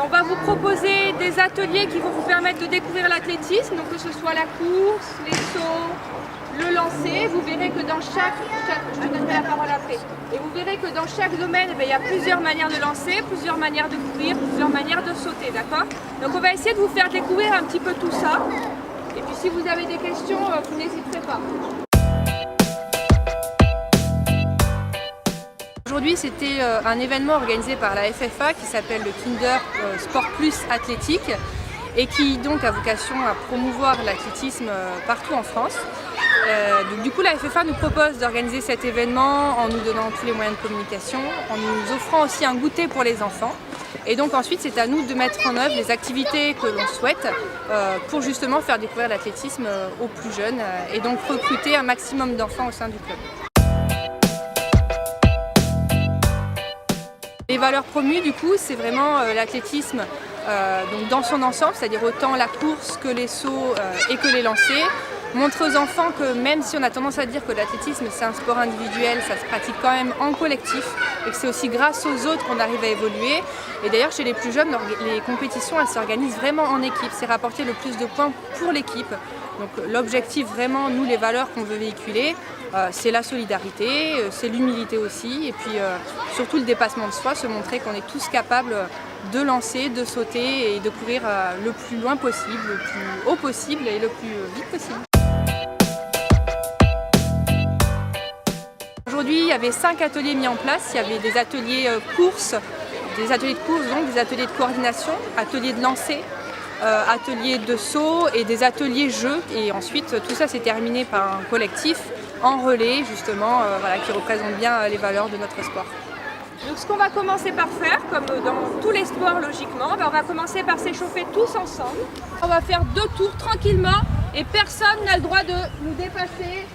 On va vous proposer des ateliers qui vont vous permettre de découvrir l'athlétisme, donc que ce soit la course, les sauts, le lancer. Vous verrez que dans chaque je vous donnerai la parole après. Et vous verrez que dans chaque domaine, il y a plusieurs manières de lancer, plusieurs manières de courir, plusieurs manières de sauter, d'accord? Donc on va essayer de vous faire découvrir un petit peu tout ça. Et puis si vous avez des questions, vous n'hésiterez pas. Aujourd'hui, c'était un événement organisé par la FFA qui s'appelle le Kinder Sport Plus Athlétique et qui donc a vocation à promouvoir l'athlétisme partout en France. Donc, du coup, la FFA nous propose d'organiser cet événement en nous donnant tous les moyens de communication, en nous offrant aussi un goûter pour les enfants. Et donc ensuite, c'est à nous de mettre en œuvre les activités que l'on souhaite pour justement faire découvrir l'athlétisme aux plus jeunes et donc recruter un maximum d'enfants au sein du club. Les valeurs promues, du coup, c'est vraiment l'athlétisme donc dans son ensemble, c'est-à-dire autant la course que les sauts et que les lancers. Montrer aux enfants que même si on a tendance à dire que l'athlétisme c'est un sport individuel, ça se pratique quand même en collectif et que c'est aussi grâce aux autres qu'on arrive à évoluer. Et d'ailleurs chez les plus jeunes, les compétitions elles s'organisent vraiment en équipe, c'est rapporter le plus de points pour l'équipe. Donc l'objectif vraiment, nous les valeurs qu'on veut véhiculer, c'est la solidarité, c'est l'humilité aussi et puis surtout le dépassement de soi, se montrer qu'on est tous capables de lancer, de sauter et de courir le plus loin possible, le plus haut possible et le plus vite possible. Aujourd'hui, il y avait 5 ateliers mis en place. Il y avait des ateliers course, des ateliers de course, donc des ateliers de coordination, ateliers de lancer, ateliers de saut et des ateliers jeux. Et ensuite, tout ça s'est terminé par un collectif en relais, justement, voilà, qui représente bien les valeurs de notre sport. Donc ce qu'on va commencer par faire, comme dans tous les sports logiquement, on va commencer par s'échauffer tous ensemble. On va faire 2 tours tranquillement et personne n'a le droit de nous dépasser,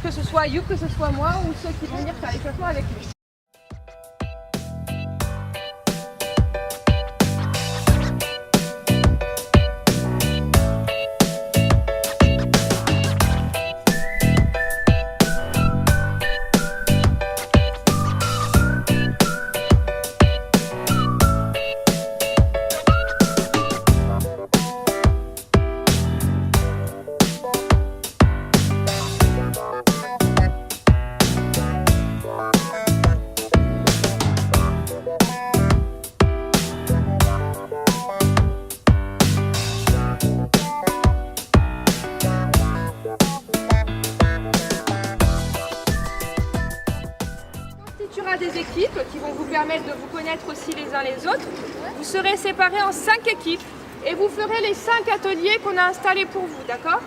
que ce soit You, que ce soit moi ou ceux qui vont venir faire l'échauffement avec lui. Des équipes qui vont vous permettre de vous connaître aussi les uns les autres. Vous serez séparés en 5 équipes et vous ferez les 5 ateliers qu'on a installés pour vous, d'accord?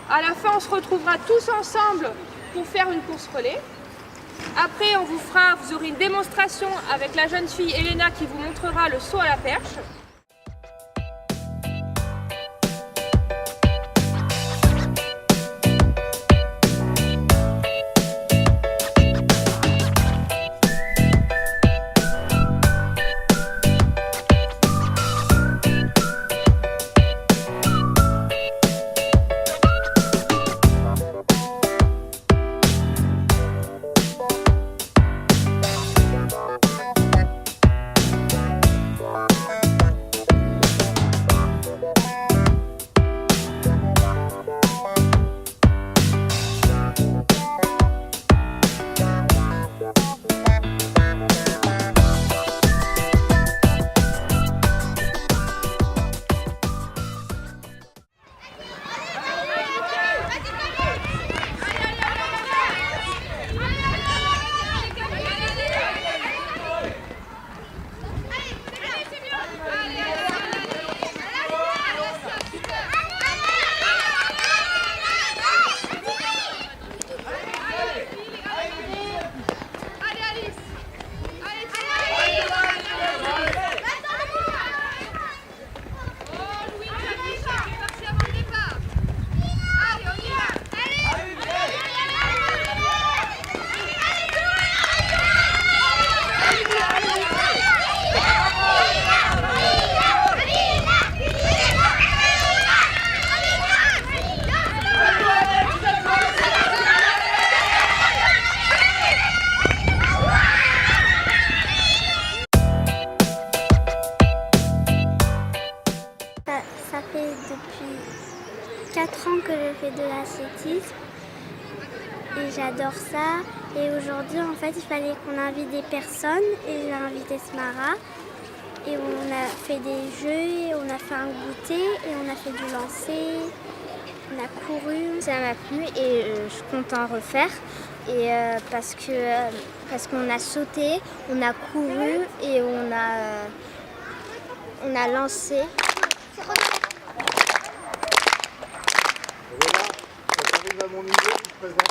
À la fin, on se retrouvera tous ensemble pour faire une course relais. Après, vous aurez une démonstration avec la jeune fille Elena qui vous montrera le saut à la perche. 4 ans que je fais de l'athlétisme et j'adore ça. Et aujourd'hui, en fait, il fallait qu'on invite des personnes et j'ai invité Smara. Et on a fait des jeux, on a fait un goûter et on a fait du lancer, on a couru. Ça m'a plu et je compte en refaire. Et parce qu'on a sauté, on a couru et on a lancé. Voilà, quand tu arrives à mon niveau, tu te présentes.